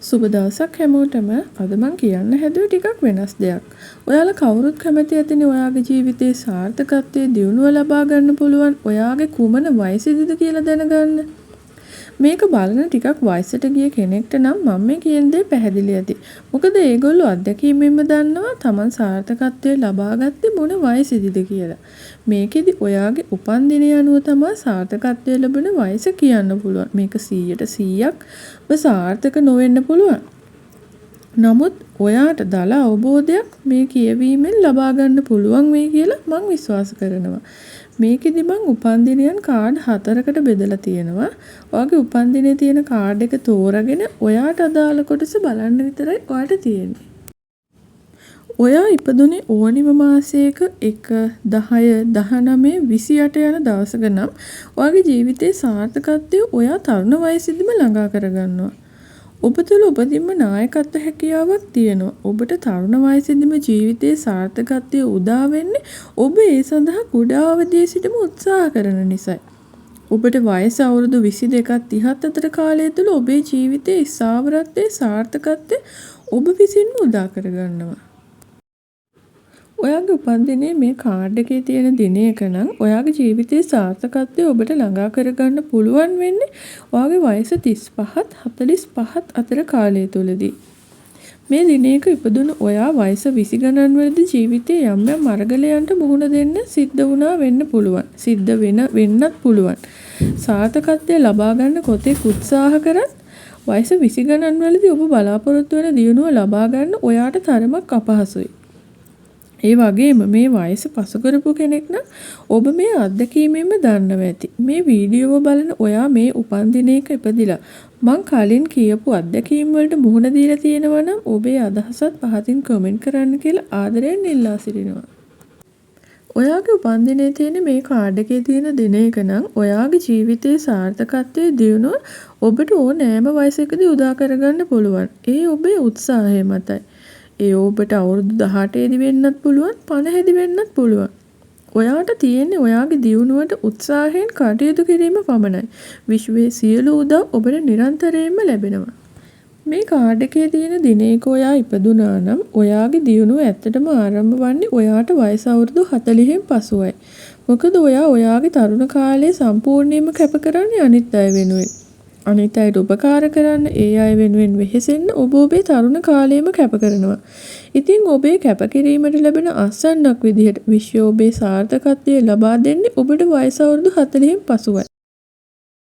සුබ දවසක් හැමෝටම. අද මං කියන්න හැදුවේ ටිකක් වෙනස් දෙයක්. ඔයාලා කවුරුත් කැමති ඇතිනේ ඔයාගේ ජීවිතේ සාර්ථකත්වයේ දියුණුව ලබා ගන්න පුළුවන් ඔයාගේ කුමන වයසේදීද කියලා දැනගන්න. මේක බලන ටිකක් වයසට ගිය කෙනෙක්ට නම් මම මේ කියන දේ පැහැදිලි ඇති. මොකද ඒගොල්ලෝ අත්දැකීමෙන්ම දන්නවා Taman සාර්ථකත්වයේ ලබා ගත්තේ මොන වයසේදීද කියලා. මේකෙදි ඔයාගේ උපන්දිනය අනුව තමයි සාර්ථකත්වයේ ලැබෙන වයස කියන්න පුළුවන්. මේක 100%ක් සාර්ථක නොවෙන්න පුළුවන්. නමුත් ඔයාට දල අවබෝධයක් මේ කියවීමෙන් ලබා ගන්න පුළුවන් වෙයි කියලා මම විශ්වාස කරනවා. මේකෙදි මං උපන්දිනයන් කාඩ් 4කට බෙදලා තියෙනවා. ඔයාගේ උපන්දිනේ තියෙන කාඩ් එක තෝරාගෙන ඔයාට අදාළ කොටස බලන්න විතරයි ඔයාට තියෙන්නේ. ඔයා ඉපදුනේ ඕනිම මාසයක 1 10 19 28 යන දවසක නම් ඔයාගේ ජීවිතේ සාර්ථකත්වය ඔයා තරුණ වයසේදීම ළඟා කරගන්නවා. ඔබ තුළ උපදින්ම නායකත්ව හැකියාවක් තියෙනවා. ඔබට තරුණ වයසේදීම ජීවිතයේ සාර්ථකත්වය උදා වෙන්නේ ඔබ ඒ සඳහා කුඩා අවදියේ සිටම උත්සාහ කරන නිසායි. ඔබට වයස අවුරුදු 22ක් 30ක් අතර කාලය තුළ ඔබේ ජීවිතයේ ස්ථාවරත්වයේ සාර්ථකත්වය ඔබ විසින්ම උදා කරගන්නවා. ඔයාගේ උපන්දිනේ මේ කාඩ් එකේ තියෙන දිනයක නම් ඔයාගේ ජීවිතයේ සාර්ථකත්වය ඔබට ළඟා කරගන්න පුළුවන් වෙන්නේ ඔයාගේ වයස 35ත් 45ත් අතර කාලය තුලදී. මේ දිනයක ඉපදුණු ඔයා වයස 20 ගණන් වලදී ජීවිතයේ යම් යම් අරගලයන්ට මුහුණ දෙන්න සිද්ධ වුණා වෙන්න පුළුවන්. සිද්ධ වෙන්නත් පුළුවන්. සාර්ථකත්වය ලබා ගන්න කොතෙක් උත්සාහ කරත් වයස 20 ගණන් වලදී ඔබ බලාපොරොත්තු වෙන දියුණුව ලබා ගන්න ඔයාට තරමක් අපහසුයි. ඒ වගේම මේ වයස පසු කරපු කෙනෙක් නම් ඔබ මේ අත්දැකීමෙන්ම දන්නවා ඇති. මේ වීඩියෝව බලන ඔයා මේ උපන්දිනයක ඉපදිලා මං කලින් කියපු අත්දැකීම් වලට මුහුණ දීලා තියෙනවා නම් ඔබේ අදහසත් පහතින් කමෙන්ට් කරන්න කියලා ආදරයෙන් ඉල්ලා සිටිනවා. ඔයාගේ උපන්දිනේ තියෙන මේ කාඩ් එකේ තියෙන දිනයක නම් ඔයාගේ ජීවිතයේ සාර්ථකත්වයේ දියුණුව ඔබට ඕනෑම වයසකදී උදා කරගන්න පුළුවන්. ඒ ඔබේ උත්සාහය මතයි. ඒ ඔබට අවුරුදු 18 දී වෙන්නත් පුළුවන් 50 දී වෙන්නත් පුළුවන්. ඔයාට තියෙන්නේ ඔයාගේ දියුණුවට උත්සාහයෙන් කටයුතු කිරීම පමණයි. විශ්වයේ සියලු උදව් ඔබට නිරන්තරයෙන්ම ලැබෙනවා. මේ කාඩ් එකේ තියෙන දිනයක ඔයා ඉපදුනා නම් ඔයාගේ දියුණුව ඇත්තටම ආරම්භ වන්නේ ඔයාට වයස අවුරුදු 40න් පසුවයි. මොකද ඔයා ඔයාගේ තරුණ කාලය සම්පූර්ණයෙන්ම කැප කරන්නේ අනිත් අය වෙනුවෙන්. අනිත් අයට උපකාර කරන්න, ඒ අය වෙනුවෙන් වෙහෙසෙන්න ඔබ ඔබේ තරුණ කාලයම කැප කරනවා. ඉතින් ඔබේ කැපකිරීමට ලැබෙන අස්වැන්නක් විදිහට විශ්වය ඔබේ සාර්ථකත්වය ලබා දෙන්නේ ඔබට වයස අවුරුදු 40න් පසුවයි.